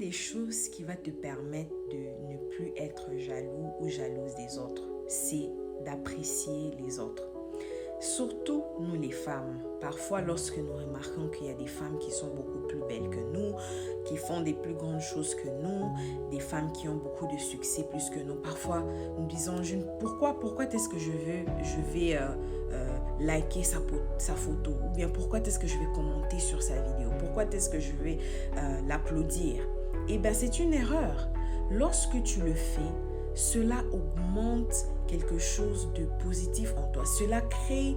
des choses qui va te permettre de ne plus être jaloux ou jalouse des autres, c'est d'apprécier les autres. Surtout nous les femmes. Parfois, lorsque nous remarquons qu'il y a des femmes qui sont beaucoup plus belles que nous, qui font des plus grandes choses que nous, des femmes qui ont beaucoup de succès plus que nous, parfois nous disons pourquoi est-ce que je vais liker sa photo, ou bien pourquoi est-ce que je vais commenter sur sa vidéo, pourquoi est-ce que je vais l'applaudir. Eh bien, c'est une erreur. Lorsque tu le fais, cela augmente quelque chose de positif en toi. Cela crée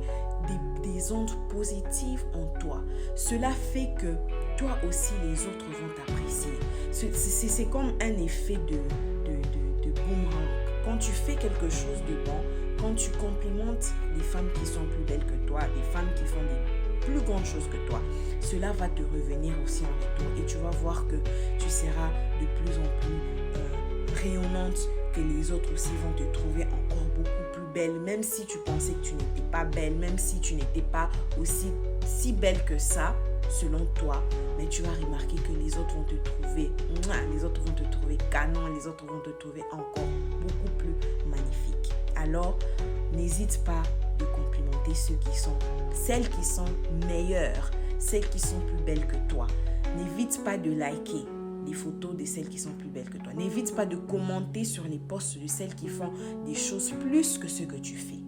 des ondes positives en toi. Cela fait que toi aussi, les autres vont t'apprécier. C'est comme un effet de boomerang. Quand tu fais quelque chose de bon, quand tu complimentes les femmes qui sont plus belles que toi, des femmes qui font des plus grandes choses que toi, cela va te revenir aussi en retour et tu vas voir que tu seras de plus en plus rayonnante, que les autres aussi vont te trouver encore beaucoup plus belle, même si tu pensais que tu n'étais pas belle, même si tu n'étais pas aussi si belle que ça, selon toi, mais tu vas remarquer que les autres vont te trouver, canon, les autres vont te trouver encore beaucoup plus magnifique. Alors, n'hésite pas de complimenter celles qui sont meilleures, celles qui sont plus belles que toi. N'évite pas de liker des photos de celles qui sont plus belles que toi. N'évite pas de commenter sur les posts de celles qui font des choses plus que ce que tu fais.